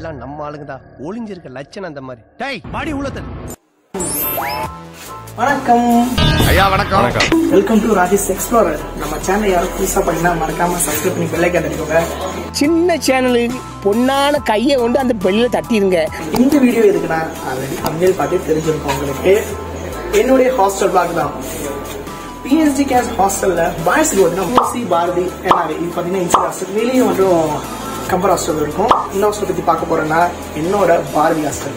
எல்லாம் நம்ம ஆளுங்கதா ஒளிஞ்சிருக்க லட்சணம் அந்த மாதிரி. டேய் பாடி உள்ளத. வணக்கம் ஐயா. வணக்கம். Welcome to Rajesh explorer. நம்ம சேனல் யாரும் புதுசா பண்ணா மறக்காம சப்ஸ்கிரைப் பண்ணி பெல் ஐகான் தட்டிக்கோங்க. சின்ன சேனலுக்கு பொண்ணான கையை கொண்டு அந்த பெல்ல தட்டிடுங்க. இந்த வீடியோ எதுக்குன்னா ஆல்ரெடி தமிழ் பார்த்து தெரிஞ்சிருக்கோம் உங்களுக்கு. என்னுடைய ஹாஸ்டல் பிளாக் தான். பிஎஸ்டி கேஸ் ஹாஸ்டல்ல பாய்ஸ்க்கு வந்து பிஎஸ்சி பாரதி என்ஆர்ஐ இது பார்த்தீங்கன்னா இன்ஸ்ட் ஹாஸ்டல் வெளியே மட்டும் கம்பர் ஹாஸ்டல் இருக்கும். இந்த ஹாஸ்டல் பத்தி பார்க்க போறேன்னா என்னோட பாரதி ஹாஸ்டல்.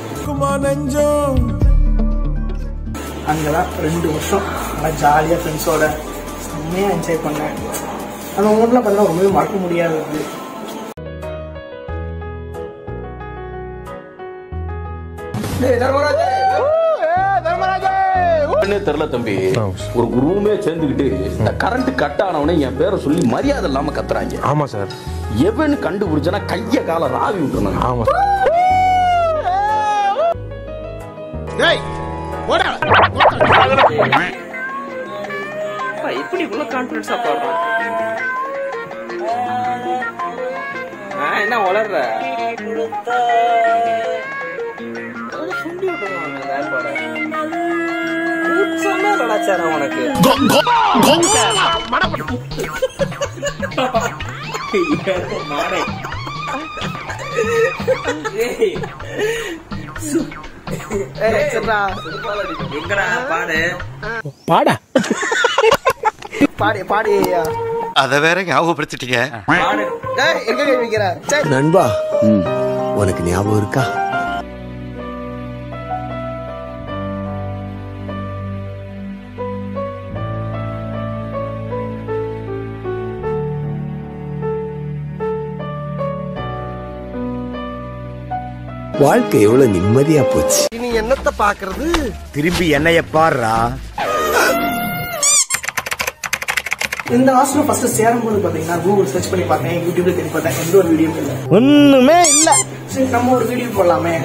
அங்கதான் 2 வருஷம் நல்லா ஜாலியா ஃப்ரெண்ட்ஸோட செம்மையா என்ஜாய் பண்ணேன். அந்த மூமெண்ட்லாம் பார்த்தீங்கன்னா ரொம்பவே மறக்க முடியாது. தெரியல தம்பி, ஒரு குருவுமே சேர்ந்துக்கிட்டு இந்த கரண்ட் கட் ஆனவனே என் பேரை சொல்லி மரியாதை இல்லாம கத்துறாங்க. ஆமா சார். எவன்னு கண்டுபிடிச்சனா கைய கால ராவி விட்டுறாங்க. ஆமா. எப்படி இவ்வளவு கான்பிடன்ஸா பாடுறான்? என்ன வளர்ற சுண்டி உனக்கு பாடா பாடி பாடி அத வேற ஞாபகப்படுத்திட்டீங்க. நண்பா உனக்கு ஞாபகம் இருக்கா? வாழ்க்கை எவ்வளவு நிம்மதியா போச்சு. நீ என்னத்த பாக்குறது? திரும்பி என்னைய பாருடா. இந்த ஹாஸ்டல் ஃபர்ஸ்ட் சேரும்போது பாத்தீங்கன்னா கூகுள் சர்ச் பண்ணி பார்த்தேன், யூடியூப்ல தேடி பார்த்தேன், எந்த ஒரு வீடியோ இல்ல, ஒண்ணுமே இல்ல. சரி நம்ம ஒரு வீடியோ போடலாமே,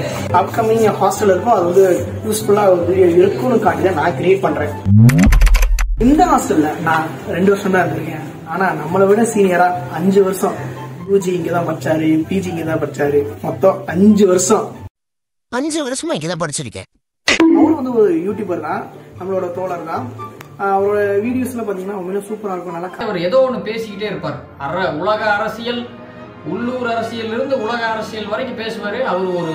அப்கமிங் ஹாஸ்டல் இருக்கும், அது வந்து யூஸ்ஃபுல்லா ஒரு வீடியோ இருக்குன்னு காட்டி நான் கிரியேட் பண்றேன். இந்த ஹாஸ்டல்ல நான் 2 வருஷம் தான் இருந்திருக்கேன். ஆனா நம்மளை விட சீனியரா 5 வருஷம் யூஜி இங்கதான் படிச்சாரு, பிஜி இங்கதான் படிச்சாரு, மொத்தம் 5 வருஷம். 5 வருஷமா இங்கதான் படிச்சிருக்கேன். அவரும் வந்து ஒரு யூடியூபர் தான், நம்மளோட தோழர் தான். அவரோட வீடியோஸ்ல பாத்தீங்கன்னா உண்மையில சூப்பரா இருக்கும். நல்லா அவர் ஏதோ ஒண்ணு பேசிக்கிட்டே இருப்பார். உலக அரசியல், உள்ளூர் அரசியல் இருந்து உலக அரசியல் வரைக்கும் பேசுவாரு. அவர் ஒரு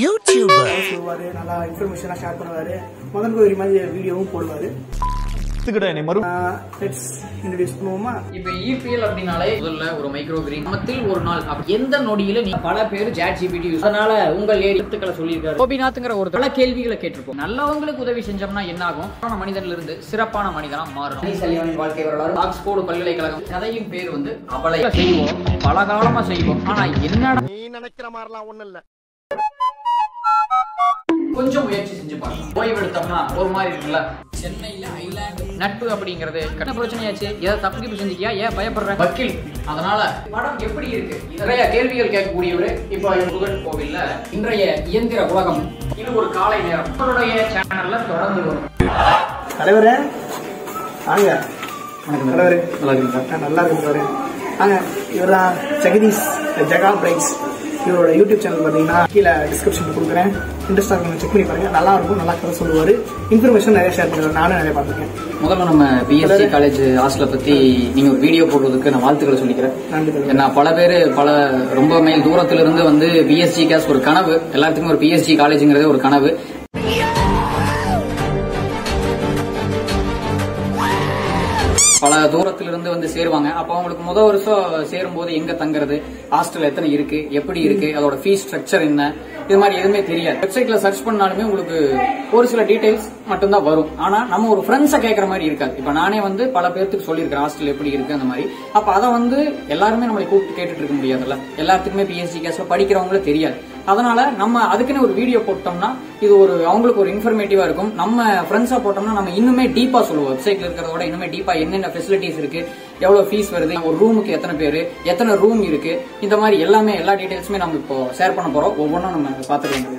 யூடியூபர் சொல்லுவாரு, நல்லா இன்ஃபர்மேஷனா ஷேர் பண்ணுவாரு, முதல் ஒரு மாதிரி வீடியோவும் போடுவாரு. பண்ணுவோமா? இப்ப இபிஎல் அப்படின்னாலே முதல்ல ஒரு மைக்ரோ கிரீன் மத்தில் ஒரு நாள் எந்த நொடியில நீ பல பேர் ChatGPT யூஸ் அதனால உங்கள் எழுத்துக்களை சொல்லியிருக்காரு. கோபிநாத்ங்கிற ஒரு பல கேள்விகளை கேட்டிருப்போம். நல்லவங்களுக்கு உதவி செஞ்சோம்னா என்ன ஆகும்? மனிதன்ல இருந்து சிறப்பான மனிதனா மாறணும். வாழ்க்கை வரலாறு ஆக்ஸ்போர்டு பல்கலைக்கழகம் கதையின் பேர் வந்து அவளை செய்வோம், பல காலமா செய்வோம். ஆனா என்னடா நீ நினைக்கிற மாதிரிலாம் ஒண்ணு இல்ல. கொஞ்சம் முயற்சி செஞ்சு பாருங்க. ஓய்வெடுத்தோம்னா ஒரு மாதிரி இருக்குல்ல. சென்னையில ஐலாண்ட் நட்பு அப்படிங்கிறது என்ன பிரச்சனையாச்சு? ஏதாவது தப்பு செஞ்சுக்கியா? ஏன் பயப்படுற? வக்கீல். அதனால படம் எப்படி இருக்கு? நிறைய கேள்விகள் கேட்கக்கூடியவர். இப்போ முருகன் கோவில்ல இன்றைய இயந்திர உலகம். இது ஒரு காலை நேரம் உங்களுடைய சேனல்ல தொடர்ந்து வரும். தலைவரே வாங்க. தலைவரே நல்லா இருக்கு. வாங்க, இவர்தான் ஜெகதீஷ் ஜெகா பிரைஸ். இவரோட யூடியூப் சேனல் பார்த்தீங்கன்னா கீழே டிஸ்கிரிப்ஷன் கொடுக்குறேன். இன்ட்ரெஸ்டாக இருக்கும், செக் பண்ணி பாருங்க. நல்லா இருக்கும், நல்லா கதை சொல்லுவார், இன்ஃபர்மேஷன் நிறைய ஷேர் பண்ணுவார். நானும் நிறைய பார்த்துருக்கேன். முதல்ல நம்ம பிஎஸ்சி காலேஜ் ஹாஸ்டலை பத்தி நீங்க ஒரு வீடியோ போடுறதுக்கு நான் வாழ்த்துக்களை சொல்லிக்கிறேன். ஏன்னா பல பேர் ரொம்ப மைல் தூரத்துல இருந்து வந்து பிஎஸ்சி கேஸ் ஒரு கனவு, எல்லாத்துக்குமே ஒரு பிஎஸ்சி காலேஜ்ங்கிறதே ஒரு கனவு. பல தூரத்துல இருந்து வந்து சேருவாங்க. அப்ப அவங்களுக்கு முதல் வருஷம் சேரும் போது எங்க தங்குறது, ஹாஸ்டல் எத்தனை இருக்கு, எப்படி இருக்கு, அதோட ஃபீஸ் ஸ்ட்ரக்சர் என்ன, இது மாதிரி எதுவுமே தெரியாது. வெப்சைட்ல சர்ச் பண்ணாலுமே உங்களுக்கு ஒரு சில டீடைல்ஸ் மட்டும்தான் வரும். ஆனா நம்ம ஒரு ஃப்ரெண்ட்ஸை கேட்கற மாதிரி இருக்காது. இப்ப நானே வந்து பல பேருக்கு சொல்லியிருக்கேன் ஹாஸ்டல் எப்படி இருக்கு அந்த மாதிரி. அப்ப அதை வந்து எல்லாருமே நம்மளை கூப்பிட்டு கேட்டுட்டு இருக்க முடியாதுல்ல. எல்லாத்துக்குமே பிஎஸ்சி கேஸ்ல படிக்கிறவங்களே தெரியாது. அதனால நம்ம அதுக்குன்னு ஒரு வீடியோ போட்டோம்னா இது ஒரு அவங்களுக்கு ஒரு இன்ஃபர்மேட்டிவா இருக்கும். நம்ம ஃப்ரெண்ட்ஸா போட்டோம்னா நம்ம இன்னுமே டீப்பா சொல்லுவோம். வெப்சைட்ல இருக்கிறதோட இன்னுமே டீப்பா என்னென்ன ஃபெசிலிட்டிஸ் இருக்கு, எவ்வளவு ஃபீஸ் வருது, ஒரு ரூமுக்கு எத்தனை பேரு, எத்தனை ரூம் இருக்கு, இந்த மாதிரி எல்லாமே எல்லா டீடைல்ஸுமே நம்ம இப்போ ஷேர் பண்ண போறோம். ஒவ்வொன்றும் நம்ம பாத்துக்கலாம்.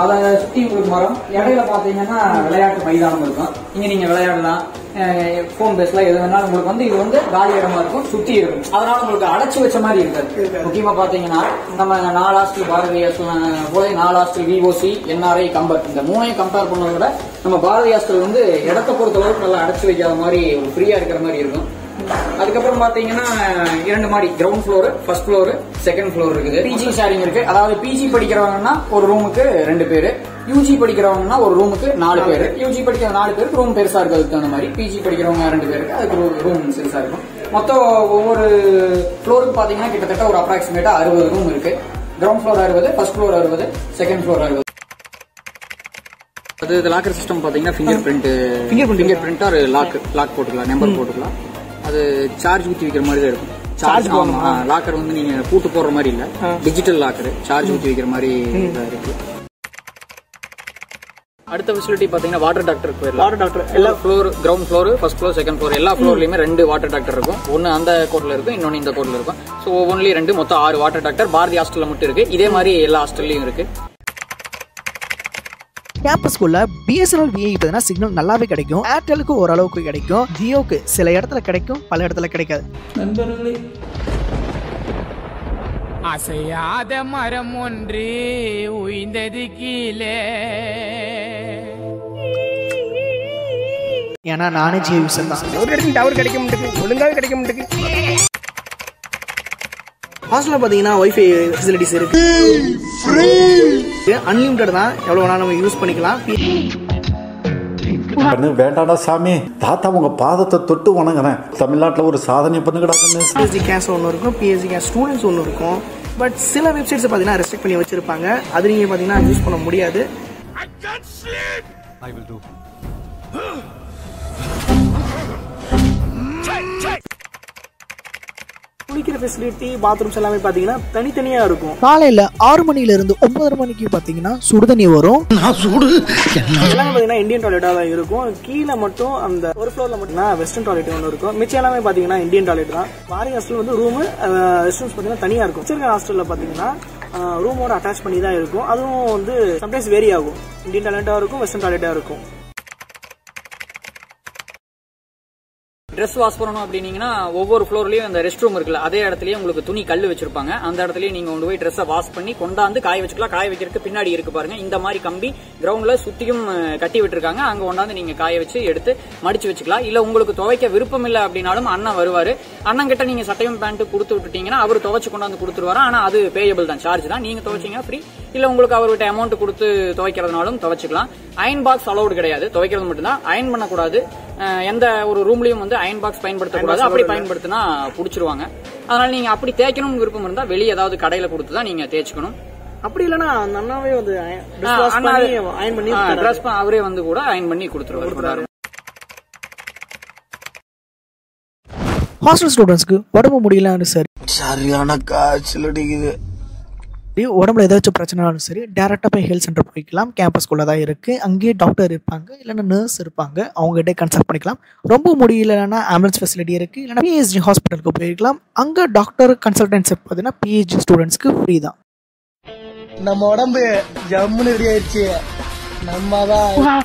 அதை சுற்றி உங்களுக்கு மரம் இடையில பாத்தீங்கன்னா விளையாட்டு மைதானம் இருக்கும். இங்க நீங்க விளையாடலாம், போன் பேசலாம், எது வேணாலும். உங்களுக்கு வந்து இது வந்து காலி இடமா இருக்கும், சுத்தி இருக்கும். அதனால உங்களுக்கு அடைச்சு வச்ச மாதிரி இருக்காது. முக்கியமா பாத்தீங்கன்னா நம்ம 4 ஹாஸ்டல் பாரதி ஹாஸ்டல் போல 4 ஹாஸ்டல் விஓசி NRI கம்பர் இந்த 3ஐயும் கம்பேர் பண்ணதை விட நம்ம பாரதி ஹாஸ்டல் வந்து இடத்தை பொறுத்த அளவுக்கு நல்லா அடைச்சு வைக்காத மாதிரி ஒரு ஃப்ரீயா இருக்கிற மாதிரி இருக்கும். அதுக்கப்புறம் பாத்தீங்கன்னா 2 மாடி, ground floor, first floor, second floor இருக்குது. பிஜி ஷேரிங் இருக்கு. அதாவது பிஜி படிக்கிறவங்கன்னா ஒரு ரூமுக்கு 2 பேரு, யூஜி படிக்கிறவங்கன்னா ஒரு ரூமுக்கு 4 பேரு. யூஜி படிக்கிற 4 பேருக்கு ரூம் பெருசா இருக்கிறதுக்கு தகுந்த மாதிரி, பிஜி படிக்கிறவங்க 2 பேருக்கு அதுக்கு ரூம் பெருசா இருக்கும். மொத்தம் ஒவ்வொரு ஃப்ளோருக்கு பாத்தீங்கன்னா கிட்டத்தட்ட ஒரு அப்ராக்சிமேட்டா 60 ரூம் இருக்கு. Ground floor 60, first floor 60, second floor 60. அது லாக்கர் சிஸ்டம் பாத்தீங்கன்னா ஃபிங்கர் பிரிண்ட் ஒரு லாக் போட்டுக்கலாம், நம்பர் போட்டுக்கலாம். அது சார்ஜ் ஊற்றி வைக்கிற மாதிரி தான் இருக்கும். சார்ஜ் லாக்கர் வந்து நீங்க பூட்டு போடுற மாதிரி இல்ல, டிஜிட்டல் லாக்கர், சார்ஜ் ஊற்றி வைக்கிற மாதிரி இருக்கு. அடுத்த ஃபெசிலிட்டி பாத்தீங்கன்னா வாட்டர் டாக்டர் போயிடலாம். வாட்டர் டாக்டர் எல்லா floor, ground floor, first floor, second floor எல்லா ஃப்ளோர்லயுமே 2 வாட்டர் டாக்டர் இருக்கும். ஒன்னு அந்த கோர்ட்ல இருக்கும், இன்னொன்னு இந்த கோர்ட்ல இருக்கும். ஸோ ஒவ்வொன்றிலயும் 2, மொத்தம் 6 வாட்டர் டாக்டர் பாரதி ஹாஸ்டல்ல மட்டும் இருக்கு. இதே மாதிரி எல்லா ஹாஸ்டல்லையும் இருக்கு. கேம்பஸ்குள்ள BSNL VI பார்த்தீங்கன்னா சிக்னல் நல்லாவே கிடைக்கும். ஏர்டெலுக்கு ஓரளவுக்கு கிடைக்கும், ஜியோக்கு சில இடத்துல கிடைக்கும், பல இடத்துல கிடைக்காது. நண்பர்களே, அசையாத மரம் ஒன்று உய்ந்தது கீழே. ஏன்னா நானே ஜியோ யூசர் தான். ஒரு இடத்துல டவர் கிடைக்க மாட்டேங்குது, ஒழுங்காவே கிடைக்க மாட்டேங்குது. ஹாஸ்டல்ல பாத்தீங்கன்னா வைஃபை ஃபெசிலிட்டிஸ் இருக்கு, அன்லிமிட்டட் தான், எவ்வளவு வேணாலும் நம்ம யூஸ் பண்ணிக்கலாம். வேண்டாடா சாமி, தாத்தா உங்க பாதத்தை தொட்டு வணங்குறேன், தமிழ்நாட்டில் ஒரு சாதனை பண்ணுங்கடாங்க. PSG கேஸ் ஒன்று இருக்கும், PSG கேஸ் ஸ்டூடெண்ட்ஸ் ஒன்று இருக்கும். பட் சில வெப்சைட்ஸ் பார்த்தீங்கன்னா ரெஸ்ட்ரிக்ட் பண்ணி வச்சிருப்பாங்க, அது நீங்கள் பார்த்தீங்கன்னா யூஸ் பண்ண முடியாது. குளிக்கிற ஃபெசிலிட்டி, பாத்ரூம்ஸ் எல்லாமே பார்த்தீங்கன்னா தனித்தனியா இருக்கும். காலையில் 6 மணில இருந்து 9:30 மணிக்கு பார்த்தீங்கன்னா சுடுதண்ணி வரும். எல்லாமே பார்த்தீங்கன்னா இந்தியன் டாய்லெட்டாக தான் இருக்கும். கீழே மட்டும் அந்த ஒரு ஃப்ளோர்ல மட்டும்னா வெஸ்டர்ன் டாய்லெட் ஒன்று இருக்கும். மிச்சம் எல்லாமே பார்த்தீங்கன்னா இந்தியன் டாய்லெட் தான். பாரதி ஹாஸ்டல் வந்து ரூம், ரெஸ்ட் ரூம்ஸ் பார்த்தீங்கன்னா தனியாக இருக்கும். சிறுக ஹாஸ்டலில் பார்த்தீங்கன்னா ரூமோட அட்டாச் பண்ணி தான் இருக்கும். அதுவும் வந்து சம்டைம்ஸ் வேரி ஆகும், இந்தியன் டாய்லெட்டாக இருக்கும், வெஸ்டர்ன் டாய்லெட்டாக இருக்கும். ட்ரெஸ் வாஷ் பண்ணணும் அப்படின்னீங்கன்னா ஒவ்வொரு ஃப்ளோர்லயும் அந்த ரெஸ்ட் ரூம் இருக்குல்ல, அதே இடத்துலயே உங்களுக்கு துணி கல்லு வச்சிருப்பாங்க. அந்த இடத்துலயே நீங்க கொண்டு போய் ட்ரெஸ்ஸை வாஷ் பண்ணி கொண்டாந்து காய வச்சுக்கலாம். காய வைக்கிறதுக்கு பின்னாடி இருக்கு பாருங்க, இந்த மாதிரி கம்பி கிரவுண்ட்ல சுத்தியும் கட்டி விட்டுருக்காங்க. அங்க கொண்டாந்து நீங்க காய வச்சு எடுத்து மடிச்சு வச்சுக்கலாம். இல்ல உங்களுக்கு துவைக்க விருப்பம் இல்லை அப்படின்னாலும் அண்ணன் வருவாரு. அண்ணன் கிட்ட நீங்க சட்டையும் பேண்ட் கொடுத்து விட்டுட்டீங்கன்னா அவர் துவைச்சு கொண்டாந்து கொடுத்துருவாரு. ஆனா அது பேயபிள் தான், சார்ஜ் தான். நீங்க துவைச்சீங்க ஃப்ரீ. இல்ல உங்களுக்கு அவர்கிட்ட அமௌண்ட் கொடுத்து துவைக்கிறதுனாலும் துவைச்சுக்கலாம். அயன் பாக்ஸ் அலௌடு கிடையாது, துவைக்கிறது மட்டும்தான். அயன் பண்ணக்கூடாது. எந்த ஒரு ரூம்லயும் வந்து அயன் பாக்ஸ் பயன்படுத்தக்கூடாது. அப்படி பயன்படுத்தினா புடிச்சிருவாங்க. அதனால நீங்க அப்படி தேய்க்கணும் விருப்பம் இருந்தா வெளியே ஏதாவது கடையில கொடுத்துதான் நீங்க தேய்ச்சிக்கணும். அப்படி இல்லைன்னா அந்த அண்ணாவே வந்து அவரே வந்து கூட அயன் பண்ணி கொடுத்துருவாரு. ஹாஸ்டல் ஸ்டூடெண்ட்ஸ்க்கு உடம்பு முடியலன்னு சரி, சரியான காய்ச்சல் அடிக்குது, உடம்புல ஏதாச்சும் பிரச்சனைனாலும் சரி, டேரெக்டாக போய் ஹெல்த் சென்டர் போய்க்கலாம். கேம்பஸ்குள்ளே தான் இருக்குது. அங்கேயே டாக்டர் இருப்பாங்க, இல்லைன்னா நர்ஸ் இருப்பாங்க, அவங்ககிட்ட கன்சல்ட் பண்ணிக்கலாம். ரொம்ப முடியலன்னா ஆம்புலன்ஸ் ஃபெசிலிட்டி இருக்குது. இல்லைன்னா PSG ஹாஸ்பிட்டலுக்கு போயிருக்கலாம். அங்கே டாக்டர் கன்சல்டன்ஸ் பார்த்தீங்கன்னா PSG ஸ்டூடெண்ட்ஸ்க்கு ஃப்ரீ தான். நம்ம உடம்பு ஜம்முன்னு ரெடி ஆயிடுச்சு. நம்ம தான்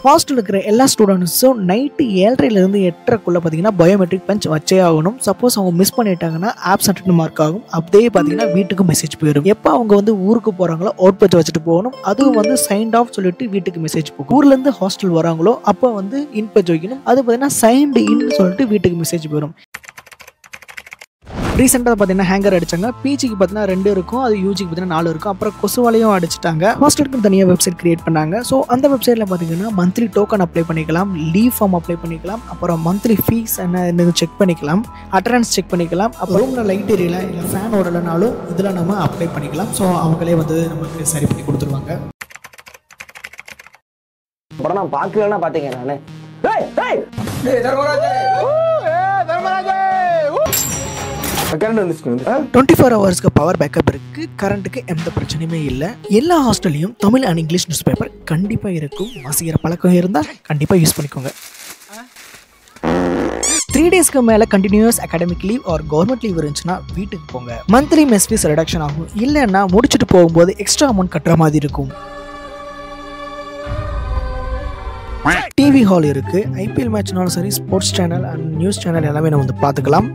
ஹாஸ்டல் இருக்கிற எல்லா ஸ்டூடெண்ட்ஸும் நைட்டு 7:30 to 8:30 பார்த்தீங்கன்னா பயோமெட்ரிக் பஞ்ச் வச்சே ஆகணும். சப்போஸ் அவங்க மிஸ் பண்ணிட்டாங்கன்னா ஆப்சென்ட்னு மார்க் ஆகும். அப்படியே பார்த்தீங்கன்னா வீட்டுக்கு மெசேஜ் போயிடும். எப்போ அவங்க வந்து ஊருக்கு போகிறாங்களோ அவுட் பஞ்ச் வச்சுட்டு போகணும். அதுவும் வந்து சைன்ட் ஆஃப் சொல்லிட்டு வீட்டுக்கு மெசேஜ் போகும். ஊர்லேருந்து ஹாஸ்டல் வராங்களோ அப்போ வந்து இன் பஞ்ச் வைக்கணும். அது பார்த்தீங்கன்னா சைன்டு இன் சொல்லிட்டு வீட்டுக்கு மெசேஜ் போயிடும். ரீசெண்டாக பார்த்தீங்கன்னா ஹேங்கர் அடிச்சாங்க. பிஜிக்கு பார்த்தீங்கன்னா 2 இருக்கும், அது யூஜிக்கு பார்த்தீங்கன்னா 4 இருக்கும். அப்புறம் கொசுவாலையும் அடிச்சிட்டாங்க. ஹாஸ்டலுக்கு தனியாக வெப்சைட் கிரியேட் பண்ணாங்க. ஸோ அந்த வெப்சைட்டில் பார்த்தீங்கன்னா மந்த்லி டோக்கன் அப்ளை பண்ணிக்கலாம், லீவ் ஃபார்ம் அப்ளை பண்ணிக்கலாம், அப்புறம் மந்த்லி ஃபீஸ் என்ன செக் பண்ணிக்கலாம், அட்டண்டன்ஸ் செக் பண்ணிக்கலாம். அப்புறம் ரூமில் லைட் எரியல இல்லை ஃபேன் ஓடலைனாலும் இதில் நம்ம அப்ளை பண்ணிக்கலாம். ஸோ அவங்களே வந்து நமக்கு சரி பண்ணி கொடுத்துருவாங்க. அப்புறம் நான் பார்க்கலன்னா பார்த்தீங்க நான் 24 ஹவர்ஸ்க்கு பவர் பேக்கப் இருக்கு. கரண்ட்டுக்கு எந்த பிரச்சனையுமே இல்லை. எல்லா ஹாஸ்டல்லையும் Tamil and English news paper கண்டிப்பாக இருக்கும். வாசிக்கிற பழக்கம் இருந்தால் கண்டிப்பாக யூஸ் பண்ணிக்கோங்க. 3 டேஸ்க்கு மேலே continuous academic leave or government leave இருந்துச்சுன்னா வீட்டுக்கு போங்க. மந்த்லி மெஸ் ஃபீஸ் ரிடக்ஷன் ஆகும். இல்லைன்னா முடிச்சுட்டு போகும்போது எக்ஸ்ட்ரா அமௌண்ட் கட்டுற மாதிரி இருக்கும். டிவி ஹால் இருக்கு. ஐபிஎல் மேட்ச்னாலும் சரி, sports channel and news channel எல்லாமே நம்ம வந்து பார்த்துக்கலாம்.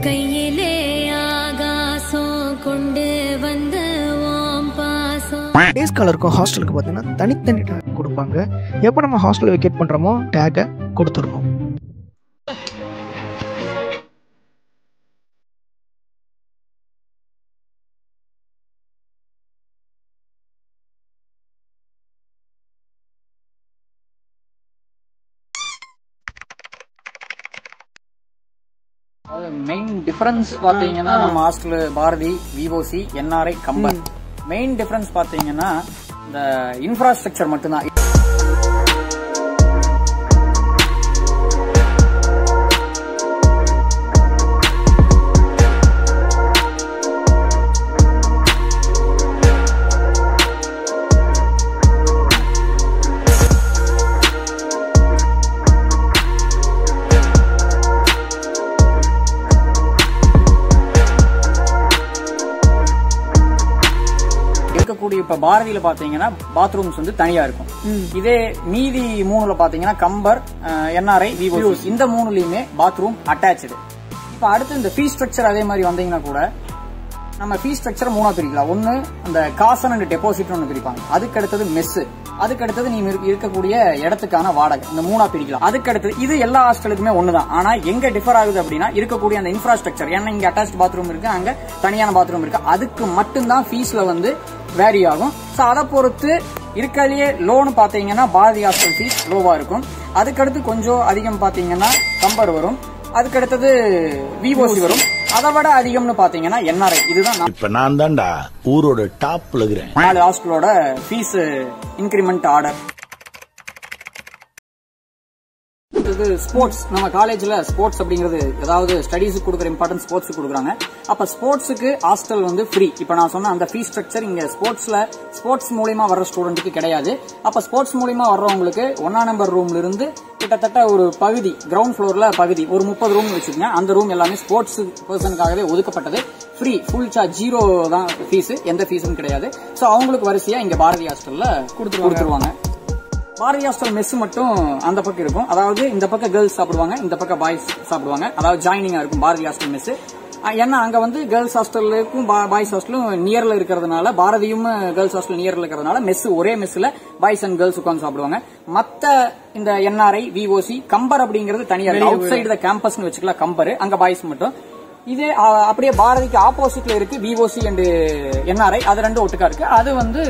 கையிலே ஆகாசம் கொண்டு வந்த பாசம். டேஸ் ஸ்காலருக்கும் ஹாஸ்டலுக்கு பார்த்தீங்கன்னா தனித்தனி டேக் கொடுப்பாங்க. எப்போ நம்ம ஹாஸ்டல் வெக்கேட் பண்ணுறோமோ டேக்கை கொடுத்துடணும். மெயின் டிஃபரன்ஸ் பாத்தீங்கன்னா நம்ம hostel Bharathi, VOC, NRI, Kambar. Main difference பாத்தீங்கன்னா இந்த இன்ஃப்ராஸ்ட்ரக்சர் மட்டும்தான். இப்ப பாரதியில பாத்தீங்கன்னா பாத்ரூம்ஸ் வந்து தனியா இருக்கும். இதே மீதி 3ல பாத்தீங்கன்னா கம்பர், என்ஆர்ஐ, விஓசி இந்த 3லயுமே பாத்ரூம் அட்டாச்சு. இப்ப அடுத்து இந்த ஃபீஸ் ஸ்ட்ரக்சர் அதே மாதிரி வந்தீங்கன்னா கூட நம்ம ஃபீஸ் ஸ்ட்ரக்சர் 3ஆ பிரிக்கலாம். ஒன்னு அந்த காசன் அண்ட் டெபாசிட் ஒன்னு பிரிப்பாங்க. அதுக்கு அடுத்தது மெஸ், அதுக்கு அடுத்தது நீங்க இருக்கக்கூடிய இடத்துக்கான வாடகை, இந்த 3ஆ பிரிக்கலாம். அதுக்கு அடுத்தது இது எல்லா ஹாஸ்டலுக்குமே ஒண்ணுதான். ஆனா எங்க டிஃபர் ஆகுது அப்படின்னா இருக்கக்கூடிய அந்த இன்ஃப்ராஸ்ட்ரக்சர். ஏன்னா இங்க அட்டாச் பாத்ரூம் இருக்கு, அங்க தனியான பாத்ரூம் இருக்கு. அதுக்கு மட்டும்தான் ஃபீஸ்ல வந்து வேரி ஆகும். சோ அதை பொறுத்து இருக்கலையே லோன் பாத்தீங்கன்னா பாரதி ஹாஸ்டல் ஃபீஸ் லோவா இருக்கும். அதுக்கடுத்து கொஞ்சம் அதிகம் பாத்தீங்கன்னா கம்பர் வரும். அதுக்கடுத்தது விஓசி வரும். அதை விட அதிகம்னு பாத்தீங்கன்னா என்ஆர்ஐ. இதுதான் இப்ப நான் தான்டா ஊரோட டாப்ல இருக்கிறேன். 4 ஹாஸ்டலோட ஃபீஸ் இன்கிரிமெண்ட் ஆர்டர். இது ஸ்போர்ட்ஸ். நம்ம காலேஜ்ல ஸ்போர்ட்ஸ் அப்படிங்கிறது ஏதாவது ஸ்டடீஸுக்கு கொடுக்குற இம்பார்ட்டன்ஸ் ஸ்போர்ட்ஸுக்கு கொடுக்குறாங்க. அப்ப ஸ்போர்ட்ஸுக்கு ஹாஸ்டல் வந்து ஃப்ரீ. இப்ப நான் சொன்ன அந்த ஃபீஸ் ஸ்ட்ரக்சர் இங்க ஸ்போர்ட்ஸ் மூலியமா வர்ற ஸ்டூடெண்ட்டுக்கு கிடையாது. அப்ப ஸ்போர்ட்ஸ் மூலியமா வர்றவங்களுக்கு 1ஆம் நம்பர் ரூம்ல இருந்து கிட்டத்தட்ட ஒரு பகுதி கிரவுண்ட் ஃப்ளோர்ல பகுதி ஒரு 30 ரூம் வச்சுக்கோங்க. அந்த ரூம் எல்லாமே ஸ்போர்ட்ஸ் பர்சனுக்காகவே ஒதுக்கப்பட்டது. ஃப்ரீ, ஃபுல் சார்ஜ், 0 தான் ஃபீஸ், எந்த ஃபீஸும் கிடையாது. சோ அவங்களுக்கு வரிசையா இங்க பாரதி ஹாஸ்டல்ல கொடுத்துருவாங்க. பாரதி ஹாஸ்டல் மெஸ் மட்டும் அந்த பக்கம் இருக்கும். அதாவது இந்த பக்கம் கேர்ள்ஸ் சாப்பிடுவாங்க, இந்த பக்கம் பாய்ஸ் சாப்பிடுவாங்க. அதாவது ஜாயினிங்கா இருக்கும் பாரதி ஹாஸ்டல் மெஸ். ஏன்னா அங்க வந்து கேர்ள்ஸ் ஹாஸ்டலுக்கும் பாய்ஸ் ஹாஸ்டலும் நியர்ல இருக்கிறதுனால, பாரதியும் கேர்ள்ஸ் ஹாஸ்டல் நியர்ல இருக்கிறதுனால மெஸ் ஒரே மெஸ்ல பாய்ஸ் அண்ட் கேர்ள்ஸ் உட்காந்து சாப்பிடுவாங்க. மத்த இந்த என்ஆர்ஐ, விஓசி, கம்பர் அப்படிங்கிறது தனியா இருக்கு. அவுட் சைடு த கேம்பஸ்னு வச்சுக்கலாம் கம்பர், அங்க பாய்ஸ் மட்டும். இதே அப்படியே பாரதிக்கு ஆப்போசிட்ல இருக்கு விஓசி அண்ட் என்ஆர்ஐ, அது ரெண்டும் ஒட்டுக்கா இருக்கு. அது வந்து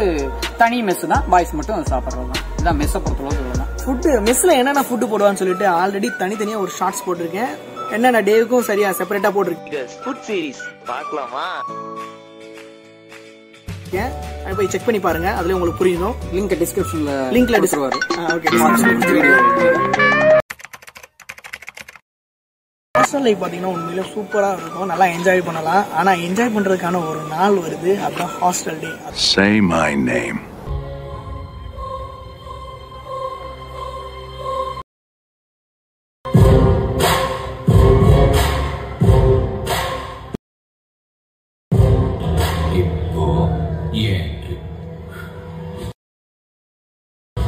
தனி மெஸ் தான், பாய்ஸ் மட்டும் சாப்பிடுறது தான். இதான் மெஸ்ஸை பொறுத்தளவுக்கு தான். ஃபுட்டு மெஸ்ல என்னென்ன ஃபுட்டு போடுவான்னு சொல்லிட்டு ஆல்ரெடி தனித்தனியா ஒரு ஷார்ட்ஸ் போட்டிருக்கேன். என்னென்ன டேவுக்கும் சரியா செப்பரேட்டா போட்டிருக்கேன். ஃபுட் சீரிஸ் பார்க்கலாமா? போய் செக் பண்ணி பாருங்க, அதுல உங்களுக்கு புரியும். லிங்க் டிஸ்கிரிப்ஷன்ல டிஸ்கிரிப்ஷன். ஹாஸ்டல் லைஃப் பார்த்தீங்கன்னா உண்மையிலே சூப்பராக இருக்கும், நல்லா என்ஜாய் பண்ணலாம். ஆனால் என்ஜாய் பண்ணுறதுக்கான ஒரு நாள் வருது, அதுதான் hostel day. Say my name. இப்போ ஏன்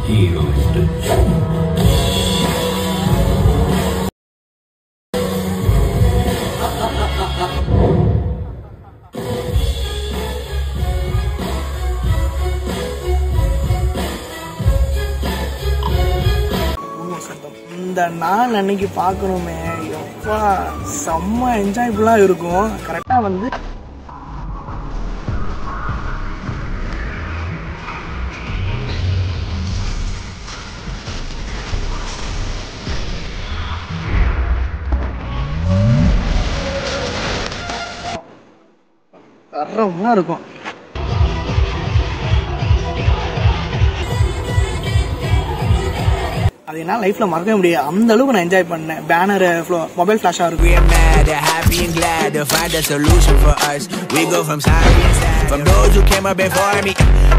ஹீரோயிஸ்ட் இந்த நாள் அன்னைக்கு பார்க்கணுமே, எப்பா செம்ம என்ஜாய்ஃபுல்லாக இருக்கும். கரெக்டாக வந்து தரமாக இருக்கும். அது அது என்னால் லைஃப்பில் மறக்கவே முடியாது. அந்த அளவுக்கு நான் என்ஜாய் பண்ணேன். பேனர் மொபைல் ஃப்ளாஷாக இருக்கும். From those who came up before me,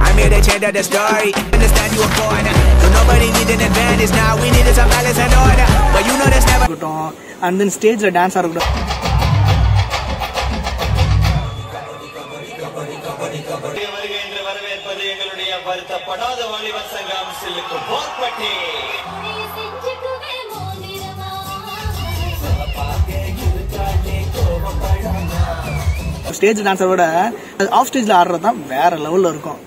I'm here to change the story. Understand you a foreigner, so nobody needs an advantage. Now we need some balance and order, but you know that's never. And then stage la dance ஆரம்பிக்கும். வரவேற்பது எங்களுடைய வருத்தப்படாத வாலிபர் சங்கம் சில்லுக்கு போர்பட்டி. Stage டான்ஸை விட of ஸ்டேஜ்ல ஆடுறது தான் வேற லெவல்ல இருக்கும்.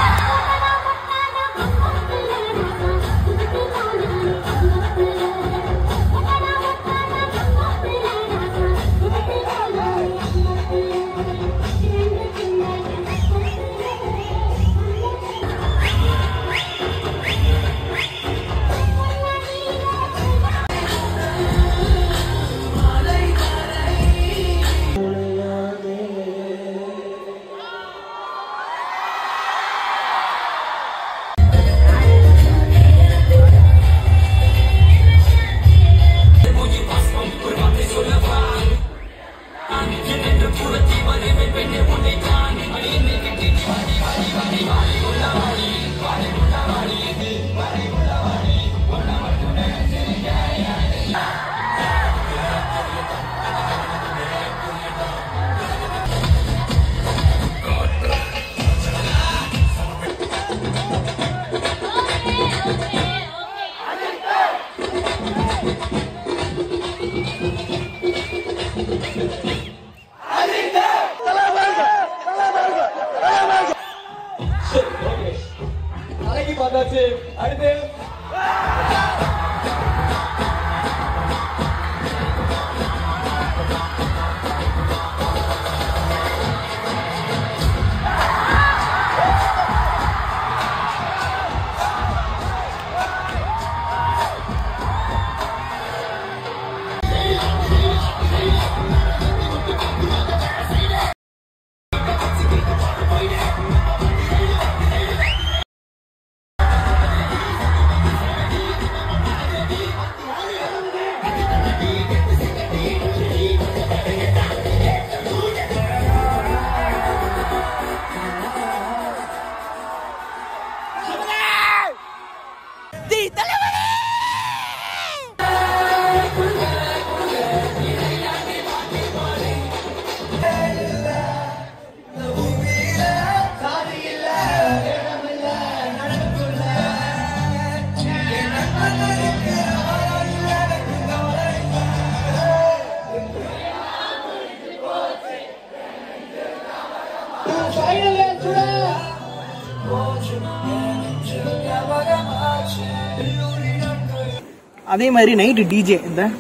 அதே மாதிரி நைட்டு டிஜே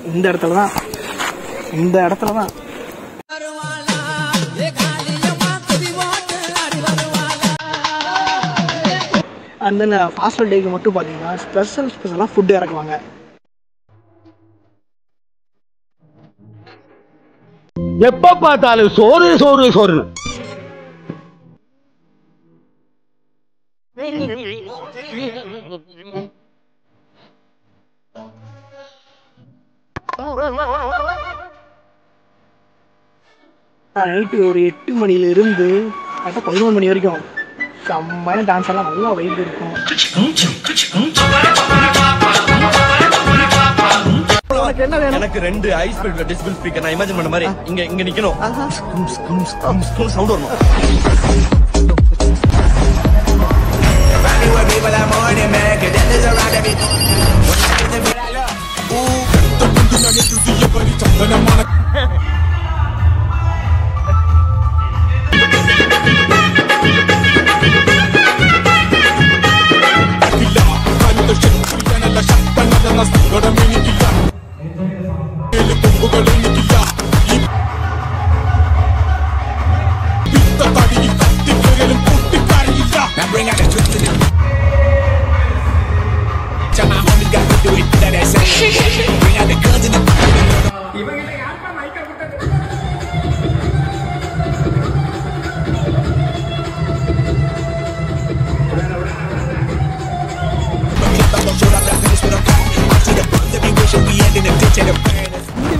இந்த இடத்துல தான் அந்த ஃபாஸ்ட் டேக்கு மட்டும் பார்த்தீங்கன்னா ஸ்பெஷலாக ஃபுட்டு இறக்குவாங்க. எப்ப பார்த்தாலும் சோறு சோறு சோறு. நைட்டு ஒரு 8 மணிலிருந்து கரெக்டாக 11 மணி வரைக்கும் செம்மையான டான்ஸ் எல்லாம் நல்லா வைப் இருக்கும். எனக்கு 2 ஐஸ் டிஸ்பிள் ஸ்பீக்கர் நான் இமேஜின் பண்ண மாதிரி இங்க நிக்கணும். சவுண்ட் வரணும். இவங்க இந்த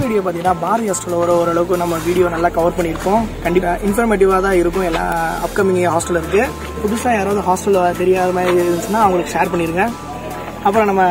வீடியோ பார்த்தீங்கன்னா பாரதி ஹாஸ்டல் ஓரளவுக்கு நம்ம வீடியோ நல்லா கவர் பண்ணியிருக்கோம். கண்டிப்பாக இன்ஃபர்மேட்டிவாக தான் இருக்கும். எல்லா அப்கமிங் ஹாஸ்டல் இருக்குது. புதுசாக யாராவது ஹாஸ்டலில் தெரியாத மாதிரி இருந்துச்சுன்னா அவங்களுக்கு ஷேர் பண்ணிடுங்க. அப்புறம் நம்ம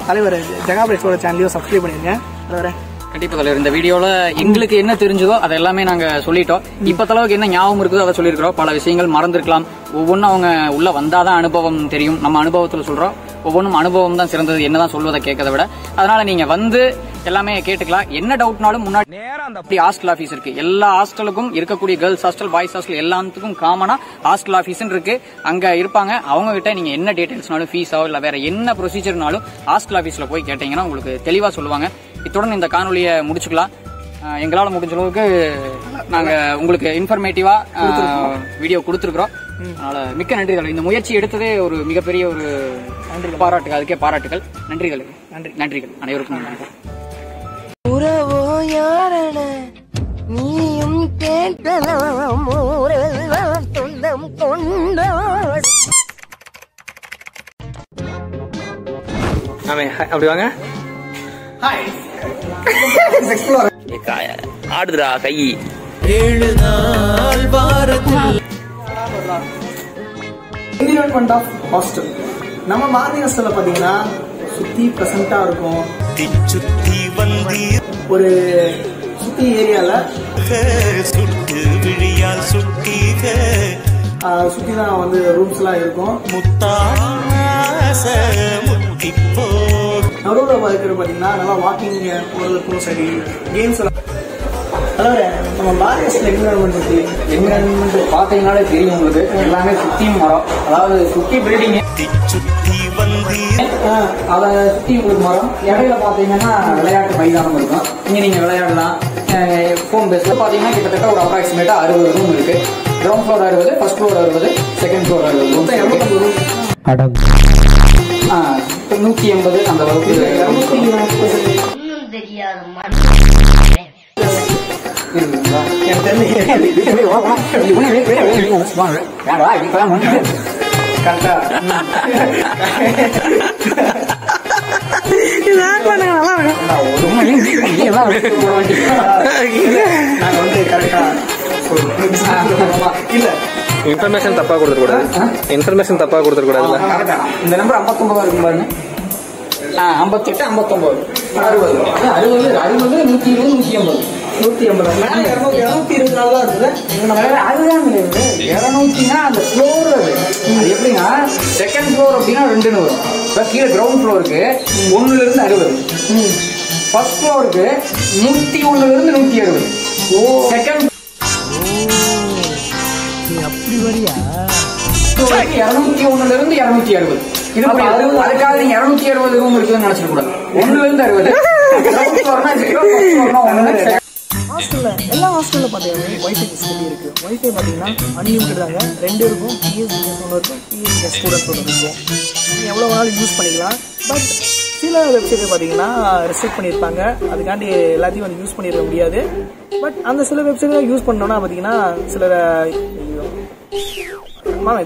தலைவர் ஜெகா பிரைஸோட சேனலையும் சப்ஸ்கிரைப் பண்ணிடுங்க. தலைவரே கண்டிப்பா தலைவர், இந்த வீடியோல எங்களுக்கு என்ன தெரிஞ்சதோ அதை எல்லாமே நாங்க சொல்லிட்டோம். இப்ப அளவுக்கு என்ன ஞாபகம் இருக்குதோ அதை சொல்லியிருக்கிறோம். பல விஷயங்கள் மறந்துருக்கலாம். ஒவ்வொன்றும் அவங்க உள்ள வந்தாதான் அனுபவம் தெரியும். நம்ம அனுபவத்துல சொல்றோம். ஒவ்வொன்றும் அனுபவம் தான் சிறந்தது, என்னதான் சொல்வதை கேட்கறத விட. அதனால நீங்க வந்து எல்லாமே கேட்டுக்கலாம். என்ன டவுட்னாலும் முன்னாடி நேரம் அந்த அப்படி ஹாஸ்டல் ஆஃபீஸ் இருக்கு. எல்லா ஹாஸ்டலுக்கும் இருக்கக்கூடிய கேர்ள்ஸ் ஹாஸ்டல், பாய்ஸ் ஹாஸ்டல் எல்லாத்துக்கும் காமனா ஹாஸ்டல் ஆஃபீஸ் இருக்கு. அங்க இருப்பாங்க. அவங்க கிட்ட நீங்க என்ன டீடைல்ஸ்னாலும், ஃபீஸோ இல்ல வேற என்ன ப்ரொசீஜர்னாலும் ஹாஸ்டல் ஆஃபீஸ்ல போய் கேட்டீங்கன்னா உங்களுக்கு தெளிவா சொல்லுவாங்க. இத்துடன் இந்த காணொலியை முடிச்சுக்கலாம். எங்களால முடிஞ்ச அளவுக்கு நாங்க உங்களுக்கு இன்ஃபர்மேட்டிவா வீடியோ கொடுத்துருக்கோம். அதனால மிக்க நன்றிகள். இந்த முயற்சி எடுத்ததே ஒரு மிகப்பெரிய ஒரு பாராட்டுகள். அதுக்கே பாராட்டுகள். நன்றிகள். நன்றிகள் அனைவருக்கும் நன்றி. உறவோ யாரண நீயும் கேட்கலாம் சொந்தம் கொண்டாட. அப்படி வாங்க. ஆடுதுரா கை 7 நாள் வாரத்தில் என்விரான்மெண்ட் ஆஃப் ஹாஸ்டல். நம்ம பாரதி ஹாஸ்டல்ல பாத்தீங்கன்னா சுத்தி பிரசன்டா இருக்கும். சுத்தி வந்து ஒரு சுத்தி ஏரியால சுட்டு விழியால் சுத்தி தான் வந்து ரூம்ஸ் எல்லாம் இருக்கும். நடுவில் இருக்கிற பாத்தீங்கன்னா நல்லா வாக்கிங் போறதுக்கும் சரி, கேம்ஸ் எல்லாம். அதாவது நம்ம பாரதி ஹாஸ்டல் என்விரான்மெண்ட் பாத்தீங்கன்னாலே தெரியும் உங்களுக்கு. எல்லாமே சுத்தியும் மரம். அதாவது சுத்தி பில்டிங் சுத்தி வந்து அதை சுத்தி உங்களுக்கு மரம். இடையில பாத்தீங்கன்னா விளையாட்டு மைதானம் இருக்கும். இங்க நீங்க விளையாடலாம். ஃபோன் பேஸ்ல பாத்தீங்கன்னா கிட்டத்தட்ட ஒரு அப்ராக்சிமேட்டா 60 ரூம் இருக்கு. Ground floor 60, first floor 60, second floor 60 room. 180 அந்த அளவுக்கு இன்ஃபர்மேஷன் தப்பா கொடுத்துடக்கூடாது. இன்ஃபர்மேஷன் தப்பா கொடுத்துடக்கூடாது. இந்த நம்பர் 59 இருக்கும் பாருங்க. 58, 59, 60, 120, 120, 180, 224 தான் இருக்குது. அதுதான் 200னா அந்த ஃப்ளோர். அது எப்படின்னா செகண்ட் ஃப்ளோர் அப்படின்னா 2ன்னு வரும். இப்போ கீழே கிரவுண்ட் ஃப்ளோருக்கு 1ல இருந்து 60, ஃபர்ஸ்ட் ஃப்ளோருக்கு 101ல இருந்து 160. செகண்ட் அப்படி வரியா 201ல இருந்து 260. இது அதுக்காக நீங்க 260 ரூம் இருக்குன்னு நினைச்சிட கூடாது. 1ல இருந்து 60. ஹாஸ்டல்ல எல்லா ஹாஸ்டல்ல பாத்தீங்கன்னா வைஃபை ஃபெசிலிட்டி இருக்கு. வைஃபை பாத்தீங்கன்னா அன்லிமிட்டட் தாங்க. 2 இருக்கும். பிஎஸ்சி ஒன்று இருக்கும், பிஎஸ்சி ஸ்டூடெண்ட்ஸ் ஒன்று இருக்கும். நீங்கள் எவ்வளோ வேணாலும் யூஸ் பண்ணிக்கலாம். பட் சில வெப்சைட்டை பார்த்தீங்கன்னா ரெஸ்ட்ரிக்ட் பண்ணியிருப்பாங்க. அதுக்காண்டி எல்லாத்தையும் வந்து யூஸ் பண்ணிட முடியாது. பட் அந்த சில வெப்சைட்டை யூஸ் பண்ணோன்னா பார்த்தீங்கன்னா சில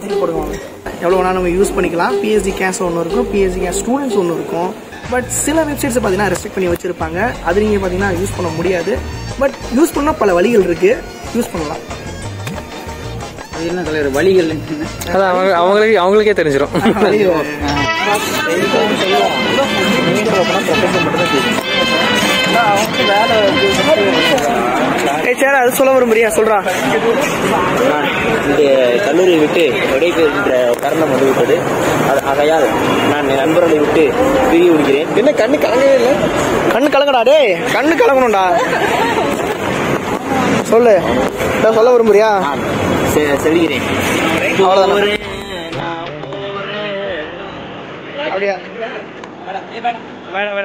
திருப்பி போடுவாங்க. எவ்வளோ வேணாலும் நம்ம யூஸ் பண்ணிக்கலாம். பிஎஸ்சி கேஸ் ஒன்று இருக்கும், பிஎஸ்சி கேஸ் ஸ்டூடெண்ட்ஸ் ஒன்று இருக்கும். பட் சில வெப்சைட்ஸை பார்த்தீங்கன்னா ரெஸ்ட்ரிக்ட் பண்ணி வச்சுருப்பாங்க. அது நீங்கள் பார்த்தீங்கன்னா யூஸ் பண்ண முடியாது. பட் யூஸ் பண்ணால் பல வழிகள் இருக்குது, யூஸ் பண்ணலாம். அது என்ன தலைவர் வழிகள்? அதான் அவங்களுக்கே தெரிஞ்சிடும். அது சொல்ல விரும்புறியா? சொல்றா. இந்த கல்லூரியை விட்டு விடைபெறுகின்ற தருணம் வந்து விட்டது. ஆகையால் நான் நண்பர்களை விட்டு பிரிய விடுகிறேன். என்ன கண்ணு கலங்கவே இல்லை? கண்ணு கலங்கடா. டே கண்ணு கலங்கணும்டா. சொல்லு, சொல்ல விரும்புறியா? செல்கிறேன். அவ்வளவுதான். அப்படியா? வேணாம்.